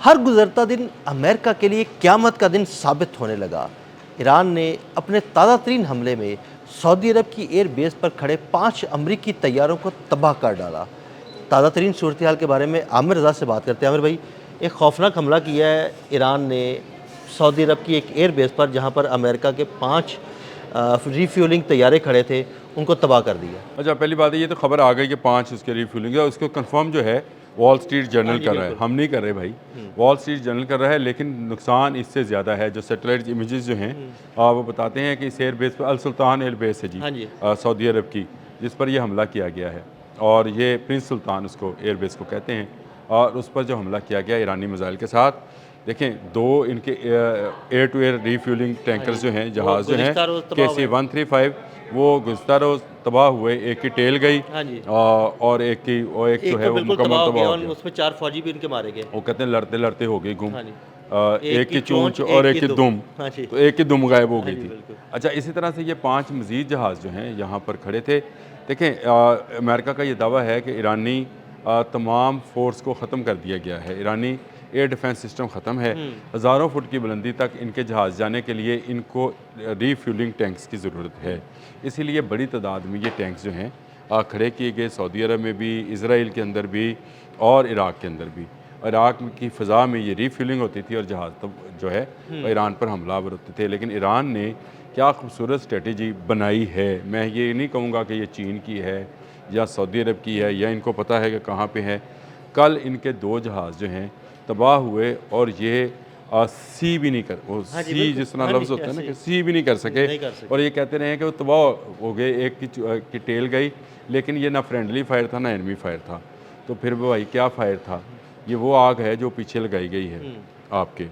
हर गुजरता दिन अमेरिका के लिए क़यामत का दिन साबित होने लगा। ईरान ने अपने ताज़ा तरीन हमले में सऊदी अरब की एयर बेस पर खड़े 5 अमरीकी तैयारों को तबाह कर डाला। ताज़ा तरीन सूरत हाल के बारे में आमिर रज़ा से बात करते हैं। आमिर भाई, एक खौफनाक हमला किया है ईरान ने सऊदी अरब की एक एयर बेस पर, जहाँ पर अमेरिका के 5 रीफ्यूलिंग तैयारे खड़े थे, उनको तबाह कर दिया। अच्छा, पहली बात है, ये तो खबर आ गई कि 5 उसके रीफ्यूलिंग है। उसको कंफर्म जो है वॉल स्ट्रीट जर्नल कर रहा है, हम नहीं कर रहे भाई। वॉल स्ट्रीट जर्नल कर रहा है, लेकिन नुकसान इससे ज़्यादा है। जो सैटेलाइट इमेजेस जो हैं वो बताते हैं कि इस एयर बेस पर, अल सुल्तान एयर बेस है जी, सऊदी अरब की, जिस पर यह हमला किया गया है। और ये प्रिंस सुल्तान उसको एयर बेस को कहते हैं। और उस पर जो हमला किया गया ईरानी मिसाइल के साथ, देखें, 2 इनके air to air refuelling tankers जो हैं, जहाज़ जो हैं KC-135, वो गुज़श्ता रोज़ तबाह हुए। एक की टेल गई और एक जो है वो मुकम्मल तबाह हो गया। उसमें 4 फौजी भी उनके मारे गए। वो कहते हैं लड़ते लड़ते हो गई गुम। एक की चोंच और एक की दुम, तो एक की दुम गायब हो गई थी। अच्छा, इसी तरह से ये 5 मज़ीद जहाज़ जो हैं यहाँ पर खड़े थे। देखें, अमेरिका का ये दावा है कि ईरानी तमाम फोर्स को ख़त्म कर दिया गया है। ईरानी एयर डिफेंस सिस्टम ख़त्म है। हज़ारों फुट की बुलंदी तक इनके जहाज़ जाने के लिए इनको रीफ्यूलिंग टैंक्स की ज़रूरत है। इसीलिए बड़ी तादाद में ये टैंक्स जो हैं खड़े किए गए, सऊदी अरब में भी, इसराइल के अंदर भी और इराक़ के अंदर भी। इराक़ की फ़ज़ा में ये रीफ्यूलिंग होती थी और जहाज़ तो जो है ईरान पर हमलावर होते थे। लेकिन ईरान ने क्या खूबसूरत स्ट्रेटजी बनाई है। मैं ये नहीं कहूँगा कि ये चीन की है या सऊदी अरब की है या इनको पता है कि कहाँ पे है। कल इनके 2 जहाज़ जो हैं तबाह हुए और ये सी भी नहीं कर, वो सी जिस तरह लफ्ज़ होता है ना कि सी भी नहीं कर सके। और ये कहते रहे कि वो तबाह हो गए। एक की टेल गई, लेकिन ये ना फ्रेंडली फायर था ना एनमी फायर था। तो फिर भाई क्या फायर था? ये वो आग है जो पीछे लगाई गई है आपके।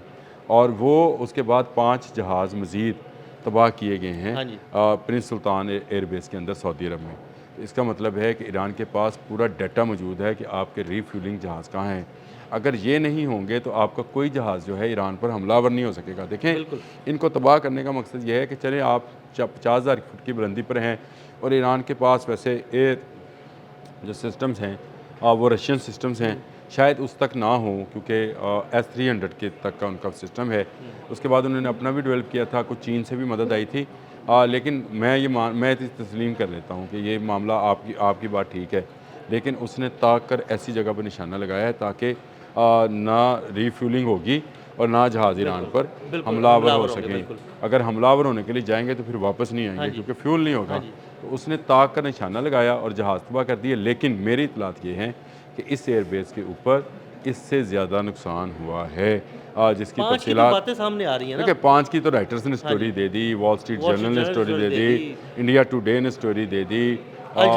और वो उसके बाद 5 जहाज़ मज़ीद तबाह किए गए हैं प्रिंस सुल्तान एयरबेस के अंदर सऊदी अरब में। इसका मतलब है कि ईरान के पास पूरा डाटा मौजूद है कि आपके रीफ्यूलिंग जहाज़ कहाँ हैं। अगर ये नहीं होंगे तो आपका कोई जहाज़ जो है ईरान पर हमलावर नहीं हो सकेगा। देखें, इनको तबाह करने का मकसद ये है कि चले आप 50,000 फुट की बुलंदी पर हैं और ईरान के पास वैसे एयर जो सिस्टम्स हैं वो रशियन सिस्टम्स हैं, शायद उस तक ना हो, क्योंकि S-300 के तक का उनका सिस्टम है। उसके बाद उन्होंने अपना भी डेवलप किया था, कुछ चीन से भी मदद आई थी। लेकिन मैं तस्लीम कर लेता हूँ कि ये मामला आपकी बात ठीक है, लेकिन उसने ताक कर ऐसी जगह पर निशाना लगाया है ताकि ना रीफ्यूलिंग होगी और ना जहाज़ ईरान पर हमलावर हो सकें। अगर हमलावर होने के लिए जाएंगे तो फिर वापस नहीं आएंगे, क्योंकि फ्यूल नहीं होगा। तो उसने ताक का निशाना लगाया और जहाज़ तबाह कर दिए। लेकिन मेरी इतलात ये हैं कि इस एयरबेस के ऊपर इससे ज़्यादा नुकसान हुआ है, जिसकी तफसीलात बातें सामने आ रही हैं ना। देखिए, 5 की तो राइटर्स ने स्टोरी दे दी, वॉल स्ट्रीट जर्नल ने स्टोरी दे दी, इंडिया टुडे ने स्टोरी दे दी, अल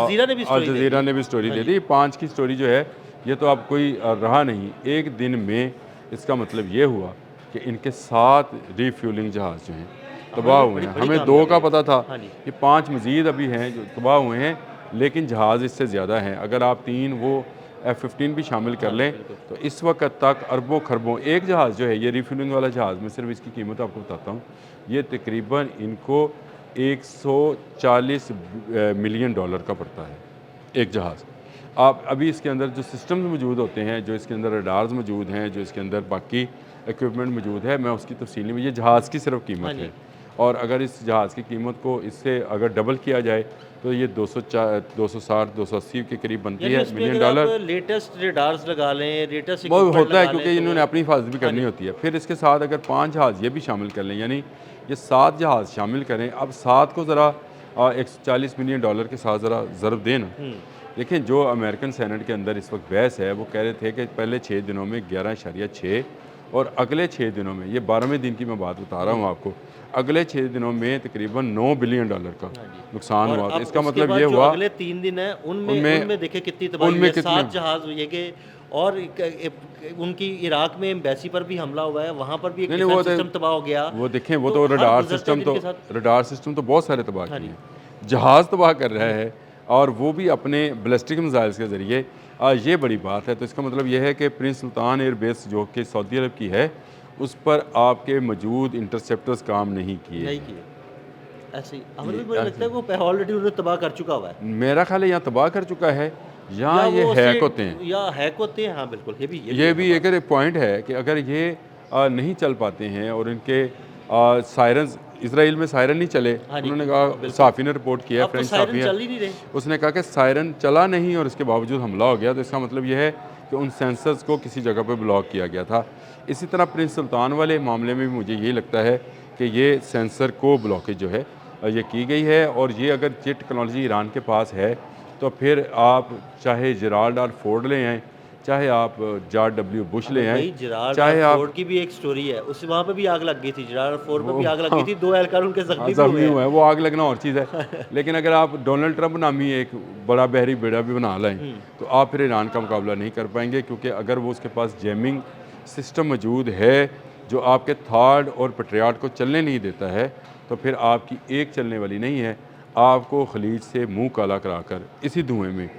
जज़ीरा ने भी स्टोरी दे दी। 5 की स्टोरी जो है ये तो अब कोई रहा नहीं। एक दिन में इसका मतलब ये हुआ कि इनके 7 रीफ्यूलिंग जहाज़ जो हैं तबाह हुए हैं। हमें 2 का पता था, कि 5 मज़ीद अभी हैं जो तबाह हुए हैं, लेकिन जहाज़ इससे ज़्यादा हैं। अगर आप 3 वो F-15 भी शामिल कर लें तो इस वक्त तक अरबों खरबों, एक जहाज़ जो है ये रीफ्यूलिंग वाला जहाज़, मैं सिर्फ इसकी कीमत आपको बताता हूँ, ये तकरीबन इनको $140 मिलियन का पड़ता है एक जहाज़। आप अभी इसके अंदर जो सिस्टम मौजूद होते हैं, जो इसके अंदर रडार्स मौजूद हैं, जो इसके अंदर बाकी इक्विपमेंट मौजूद है, मैं उसकी तफसील में, ये जहाज़ की सिर्फ कीमत है। और अगर इस जहाज़ की कीमत को इससे अगर डबल किया जाए तो ये 260-280 के करीब बनती है मिलियन डॉलर। लेटेस्ट रडार्स लगा लें, लेटेस्ट वो होता है, क्योंकि इन्होंने अपनी हिफाजत भी करनी होती है। फिर इसके साथ अगर 5 जहाज़ ये भी शामिल कर लें, यानी ये 7 जहाज़ शामिल करें। अब 7 को ज़रा $140 मिलियन के साथ ज़रा ज़रब दें ना। देखिए, जो अमेरिकन सेनेट के अंदर इस वक्त बहस है, वो कह रहे थे कि पहले 6 दिनों में 11.6 और अगले 6 दिनों में, ये 12वें दिन की मैं बात बता रहा हूँ आपको, अगले 6 दिनों में तकरीबन $9 बिलियन का नुकसान हुआ। तो इसका मतलब ये हुआ अगले 3 दिन है उनमें देखिए कितनी तबाही है। 7 जहाज़ ये के, और उनकी इराक में एम्बेसी पर भी हमला हुआ है, वहाँ पर भी एक डिफेंस सिस्टम तबाह हो गया। वो देखें, वो तो रडार सिस्टम तो बहुत सारे तबाह किए हैं, जहाज़ तबाह कर रहा है, और वो भी अपने बैलिस्टिक मिसाइल्स के ज़रिए। ये बड़ी बात है। तो इसका मतलब यह है कि प्रिंस सुल्तान एयरबेस जो कि सऊदी अरब की है, उस पर आपके मौजूद इंटरसेप्टर्स काम नहीं किए। ऐसे ही हमें भी मुझे लगता है वो ऑलरेडी उन्हें तबाह कर चुका हुआ है। मेरा ख्याल है यहाँ तबाह कर चुका है। यहाँ ये हैक होते हैं, या हैक होते हैं। हाँ बिल्कुल, ये भी एक पॉइंट है कि अगर ये नहीं चल पाते हैं और इनके सायरन, इसराइल में सायरन नहीं चले, उन्होंने कहा, साफ़ी ने रिपोर्ट किया, फ्रेंच साफ़ी है, उसने कहा कि सायरन चला नहीं और इसके बावजूद हमला हो गया, तो इसका मतलब यह है कि उन सेंसर्स को किसी जगह पे ब्लॉक किया गया था। इसी तरह प्रिंस सुल्तान वाले मामले में भी मुझे यही लगता है कि ये सेंसर को ब्लॉकेज जो है ये की गई है, और ये अगर ये टेक्नोलॉजी ईरान के पास है तो फिर आप चाहे जेराल्ड आर फोर्ड ले आएँ, चाहे आप जॉर्ज डब्ल्यू बुश ले आएँ, चाहे आप फोर्ड की भी एक स्टोरी है, उस वहाँ पे भी आग लग गई थी, जेराल्ड फोर्ड पे भी आग लग गई थी, 2 एहलकार उनके जख्मी हुए हैं। वो आग लगना और चीज़ है लेकिन अगर आप डोनाल्ड ट्रंप नामी एक बड़ा बहरी बेड़ा भी बना लाएं तो आप फिर ईरान का मुकाबला नहीं कर पाएंगे, क्योंकि अगर वो उसके पास जैमिंग सिस्टम मौजूद है जो आपके थर्ड और पेट्रियाट को चलने नहीं देता है, तो फिर आपकी एक चलने वाली नहीं है। आपको खलीज से मुंह काला कराकर इसी धुएं में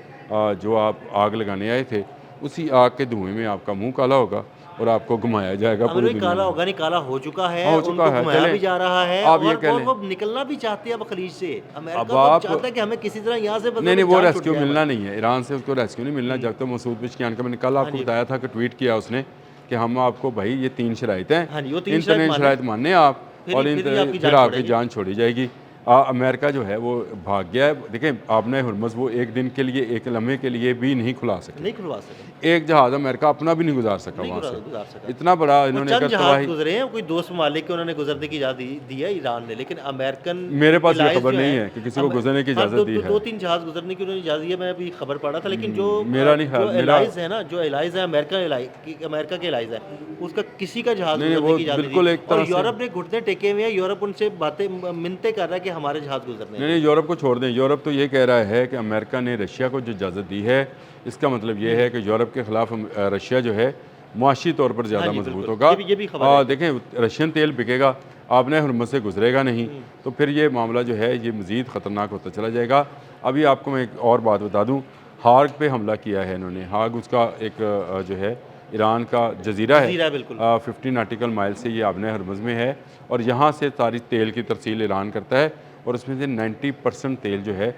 जो आप आग लगाने आए थे, उसी आग के धुएं में आपका मुंह काला होगा और आपको घुमाया जाएगा पूरी दुनिया काला में। होगा नहीं, काला हो चुका है, हो चुका है, घुमाया भी जा रहा है, आप और ये कह लें, वो निकलना भी चाहते हैं अब खलीज से। अमेरिका अब तो आप चाहता है कि हमें किसी तरह यहाँ से नहीं, वो रेस्क्यू मिलना नहीं है, ईरान से उसको रेस्क्यू नहीं मिलना। जब तक मसूद पेज़ेश्कियान का मैंने कल आपको बताया था कि ट्वीट किया उसने कि हम आपको, भाई ये 3 शराइत हैं, इन 3 शराइत माने आप और फिर आपकी जान छोड़ी जाएगी। अमेरिका जो है वो भाग गया है। देखें, आपने हुर्मुज़ वो एक दिन के लिए, एक लम्हे के लिए भी नहीं खुलवा सके, एक जहाज़ अमेरिका अपना भी नहीं गुजार सका वहाँ से। इतना बड़ा इन्होंने गुजरे हैं, कोई 2 ममालिक के उन्होंने गुजरने की इजाज़त दी है ईरान ने, लेकिन अमेरिकन, मेरे पास ये खबर नहीं है कि किसी को गुजरने की इजाज़त दी है। 2-3 जहाज़ गुजरने की उन्होंने इजाज़त दी है, मैं अभी खबर पढ़ा था। लेकिन जो मेरा नहीं ख्याल, एलाइज़ है ना, जो एलाइज़ है अमेरिका के एलाइज़ है, उसका किसी का जहाज़ गुजरने की इजाज़त नहीं दी। और यूरोप ने घुटने टेके हुए हैं, यूरोप उनसे बातें मिन्नतें कर रहा है कि हमारे जहाज़ गुजरने। नहीं, यूरोप को छोड़ दें। यूरोप तो ये कह रहा है कि अमेरिका ने रशिया को जो इजाज़त दी है, इसका मतलब ये है कि यूरोप के ख़िलाफ़ रशिया जो है मुआशी तौर पर ज़्यादा मजबूत होगा। देखें, रशियन तेल बिकेगा, आपने हुर्मुज़ से गुजरेगा नहीं, तो फिर ये मामला जो है ये मज़ीद ख़तरनाक होता चला जाएगा। अभी आपको मैं एक और बात बता दूँ, हाग पे हमला किया है इन्होंने। हाग उसका एक जो है ईरान का जजीरा है, 15 नाटिकल माइल से ये आबने हुर्मुज़ में है, और यहाँ से सारी तेल की तरसील ईरान करता है, और उसमें से 90% तेल जो है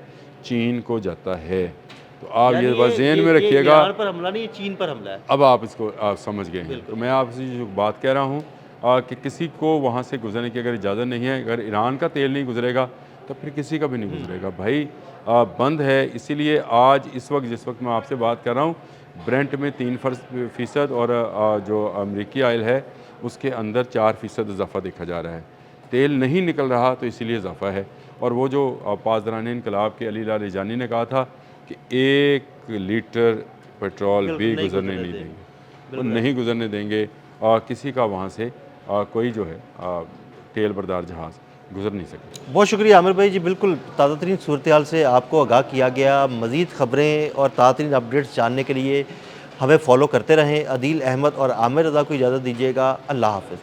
चीन को जाता है। तो आप ये बात ज़हन में रखिएगा। ईरान पर हमला नहीं, चीन पर हमला है। अब आप इसको समझ गए हैं। तो मैं आपसे जो बात कह रहा हूँ कि किसी को वहाँ से गुजरने की अगर इजाज़त नहीं है, अगर ईरान का तेल नहीं गुजरेगा तो फिर किसी का भी नहीं गुजरेगा भाई। बंद है। इसीलिए आज इस वक्त, जिस वक्त मैं आपसे बात कर रहा हूँ, ब्रेंट में 3% और जो अमरीकी आयल है उसके अंदर 4% इजाफा देखा जा रहा है। तेल नहीं निकल रहा तो इसीलिए इजाफा है। और वो जो पासदारान इनकलाब के अली लाल रिजानी ने कहा था कि 1 लीटर पेट्रोल भी गुजरने नहीं देंगे, वो नहीं गुजरने देंगे, किसी का वहाँ से कोई जो है तेल बरदार जहाज़ गुजर नहीं सकते। बहुत शुक्रिया आमिर भाई जी, बिल्कुल ताज़ा तरीन सूरत हाल से आपको आगाह किया गया। मज़ीद ख़बरें और ताज़ा तरीन अपडेट्स जानने के लिए हमें फॉलो करते रहें। अदील अहमद और आमिर रज़ा को इजाज़त दीजिएगा। अल्लाह हाफ़िज़।